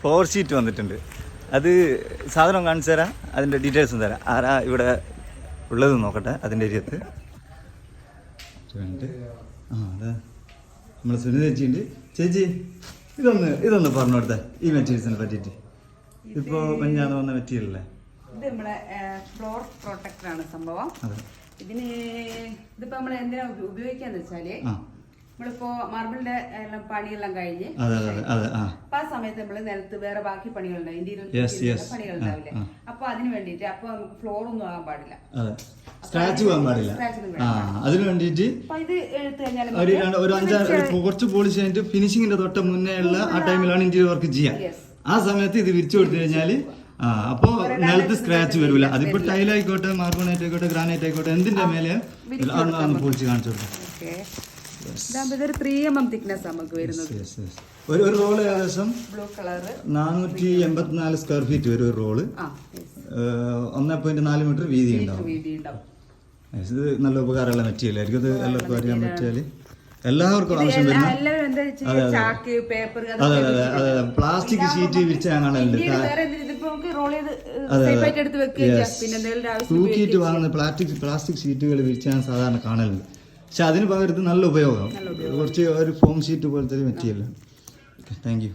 4 sheet വന്നിട്ടുണ്ട്. അത് സാധനം കാണിച്ചു തരാം, അതിൻ്റെ ഡീറ്റെയിൽസും തരാം. ആരാ ഇവിടെ ഉള്ളത് നോക്കട്ടെ. അതിൻ്റെ ഏരിയത്ത് അതാ നമ്മൾ സുനിത ചേച്ചിയുണ്ട്. ചേച്ചി ഇതൊന്ന് പറഞ്ഞു കൊടുത്തേ ഈ മെറ്റീരിയൽസിനെ പറ്റിയിട്ട്. ഇപ്പോൾ പഞ്ചാന്ന് വന്ന മെറ്റീരിയൽ അല്ലേ ഇത്? നമ്മളെ ഫ്ലോർ പ്രൊട്ടക്ടർ ആണ് സംഭവം. ഇതിപ്പോ നമ്മൾ എന്തിനാ ഉപയോഗിക്കാന്ന് വെച്ചാല്, നമ്മളിപ്പോ മാർബിളിന്റെ എല്ലാം പണിയെല്ലാം കഴിഞ്ഞ് അപ്പൊ ആ സമയത്ത് നമ്മള് നിലത്ത് വേറെ ബാക്കി പണികളുണ്ടാവും, ഇന്റീരിയർ പണികളുണ്ടാവില്ലേ, അപ്പൊ അതിന് വേണ്ടിട്ട് അപ്പൊ നമുക്ക് ഫ്ലോർ ഒന്നും ആകാൻ പാടില്ല, സ്ക്രാച്ച് പോകാൻ പാടില്ല. അതിന് വേണ്ടിട്ട് ഇത് എടുത്തു കഴിഞ്ഞാൽ ഒരു 5-6 കുറച്ച് പോളിഷ് കഴിഞ്ഞിട്ട് ഫിനിഷിങ്ങിന്റെ തൊട്ട് മുന്നേ ഉള്ള ആ ടൈമിലാണ് ഇന്റീരിയർ വർക്ക് ചെയ്യാം. ആ സമയത്ത് ഇത് വിരിച്ചു കൊടുത്തു കഴിഞ്ഞാല് അപ്പൊ നിലത്ത് സ്ക്രാച്ച് വരില്ല. അതിപ്പോ ടൈൽ ആയിക്കോട്ടെ, മാർബോണൈറ്റ് ആയിക്കോട്ടെ, ഗ്രാനൈറ്റ് ആയിക്കോട്ടെ, എന്തിന്റെ മേലെ പൊളിച്ച് കാണിച്ചു കൊടുക്കാം. ഇതൊരു 3mm തിക്നെസ് നമുക്ക് വരുന്നത്. ഒരു റോള് ഏകദേശം ബ്ലൂ കളർ 484 സ്ക്വയർ ഫീറ്റ് വരും. ഒരു റോള് 1.4 മീറ്റർ വീതി ഉണ്ടാവും. ഇത് നല്ല ഉപകാരമുള്ള മെറ്റീരിയൽ ആയിരിക്കും. ഇത് എല്ലാവർക്കും അറിയാൻ പറ്റിയാല് എല്ലാവർക്കും ആവശ്യം വരുന്ന പ്ലാസ്റ്റിക് ഷീറ്റ് വിരിച്ച ഞാൻ കാണലുണ്ട്. തൂക്കിയിട്ട് വാങ്ങുന്ന പ്ലാസ്റ്റിക് ഷീറ്റുകൾ വിരിച്ച ഞാൻ സാധാരണ കാണലുണ്ട്. പക്ഷെ അതിന് പകരത്ത് നല്ല ഉപയോഗം. കുറച്ച് ഒരു ഫോം ഷീറ്റ് പോലത്തെ മെറ്റീരിയൽ. Thank you.